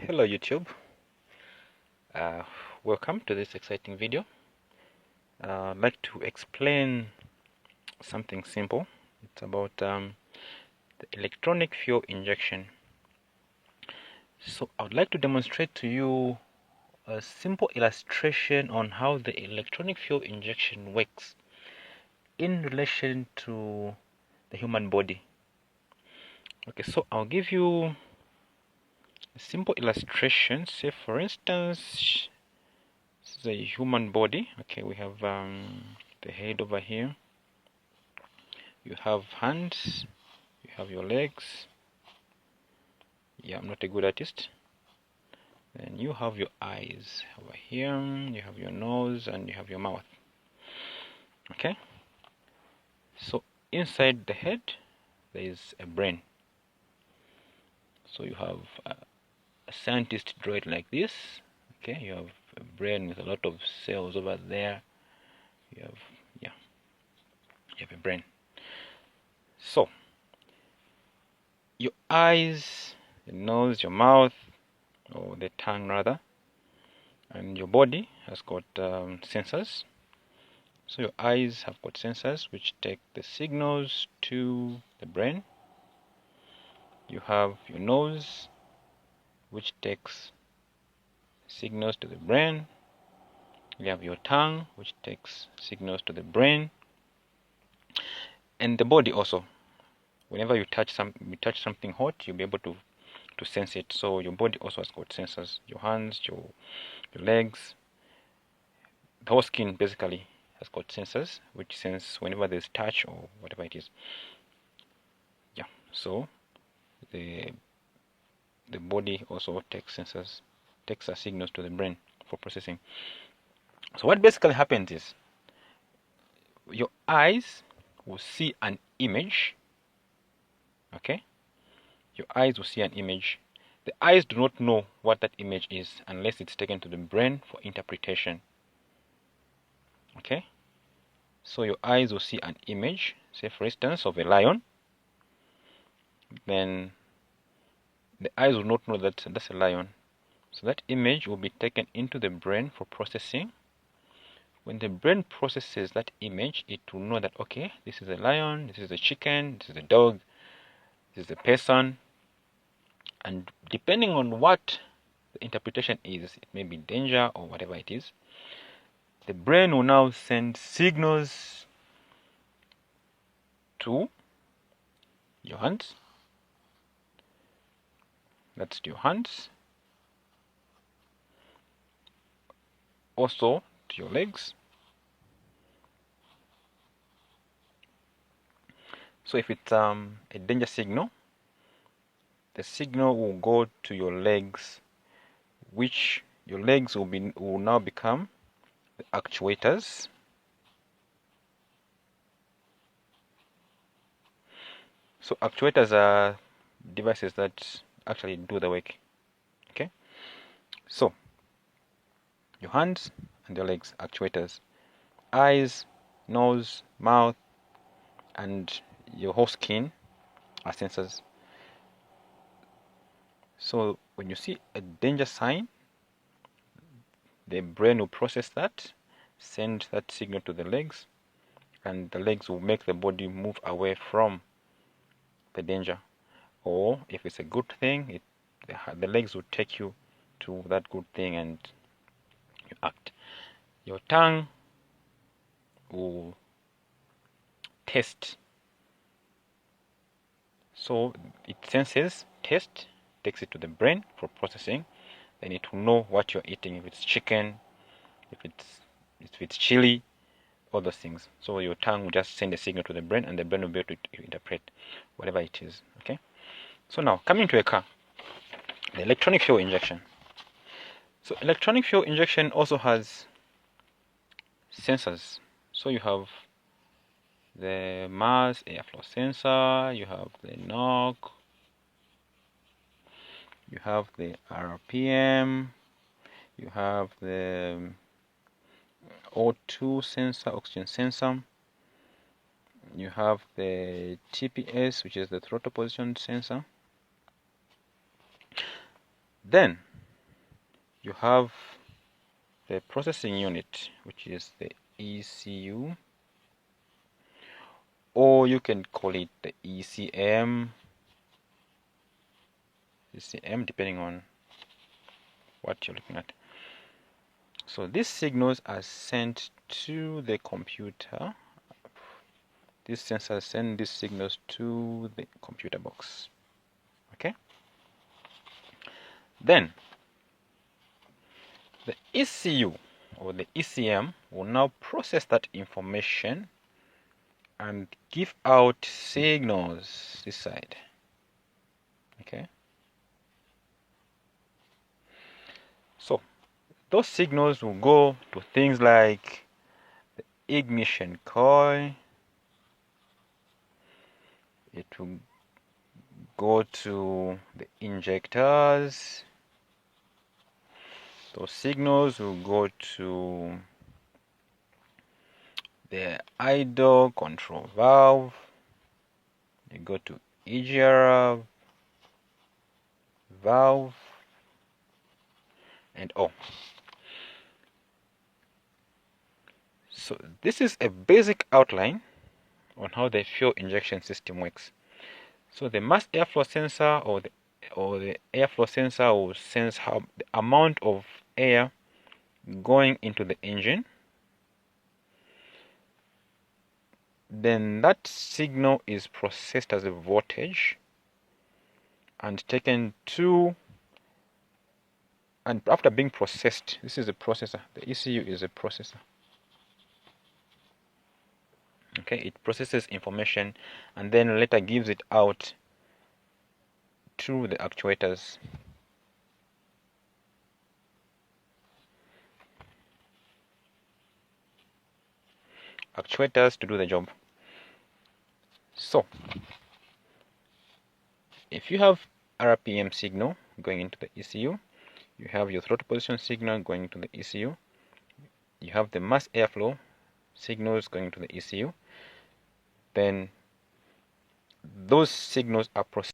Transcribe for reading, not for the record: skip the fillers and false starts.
Hello YouTube, uh, welcome to this exciting video. I'd like to explain something simple. It's about the electronic fuel injection. So I would like to demonstrate to you a simple illustration on how the electronic fuel injection works in relation to the human body. Okay, so I'll give you a simple illustration. Say for instance, this is a human body. Okay, we have the head over here. You have hands, you have your legs. Yeah, I'm not a good artist. Then you have your eyes over here, you have your nose, and you have your mouth. Okay, so inside the head there is a brain. So you have a scientist draw it like this. Okay, you have a brain with a lot of cells over there. You have, yeah, you have a brain. So your eyes, your nose, your mouth, or the tongue rather, and your body has got sensors. So your eyes have got sensors which take the signals to the brain. You have your nose which takes signals to the brain. You have your tongue which takes signals to the brain. And the body also. Whenever you touch something hot, you'll be able to sense it. So your body also has got sensors. Your hands, your legs, the whole skin basically has got sensors which sense whenever there's touch or whatever it is. Yeah, so the body also takes signals to the brain for processing. So what basically happens is your eyes will see an image. Okay, your eyes will see an image. The eyes do not know what that image is unless it's taken to the brain for interpretation. Okay, so your eyes will see an image, say for instance of a lion. Then the eyes will not know that that's a lion. So that image will be taken into the brain for processing. When the brain processes that image, it will know that, okay, this is a lion, this is a chicken, this is a dog, this is a person. And depending on what the interpretation is, it may be danger or whatever it is, the brain will now send signals to your hands. That's to your hands. Also to your legs. So if it's a danger signal, the signal will go to your legs, which your legs will now become the actuators. So actuators are devices that actually do the work. Okay, so your hands and your legs, actuators. Eyes, nose, mouth, and your whole skin are sensors. So when you see a danger sign, the brain will process that, send that signal to the legs, and the legs will make the body move away from the danger. Or if it's a good thing, the legs will take you to that good thing and you act. Your tongue will taste. So it senses taste, takes it to the brain for processing. Then it will know what you're eating, if it's chicken, if it's chili, all those things. So your tongue will just send a signal to the brain, and the brain will be able to interpret whatever it is. Okay. So now coming to a car, the electronic fuel injection. So electronic fuel injection also has sensors. So you have the mass airflow sensor, you have the knock, you have the RPM, you have the O2 sensor, oxygen sensor, you have the TPS, which is the throttle position sensor. Then you have the processing unit, which is the ECU, or you can call it the ECM, depending on what you're looking at. So these signals are sent to the computer. These sensors send these signals to the computer box. Okay? Then the ECU or the ECM will now process that information and give out signals this side. Okay? So those signals will go to things like the ignition coil. It will go to the injectors. Those signals will go to the idle control valve. You go to EGR valve and O. So this is a basic outline on how the fuel injection system works. So the mass airflow sensor or the airflow sensor will sense how the amount of air going into the engine. Then that signal is processed as a voltage and taken to, and after being processed, this is a processor. The ECU is a processor. Okay, it processes information and then later gives it out to the actuators. Actuators to do the job. So if you have RPM signal going into the ECU, you have your throttle position signal going into the ECU, you have the mass airflow signals going to the ECU, then those signals are processed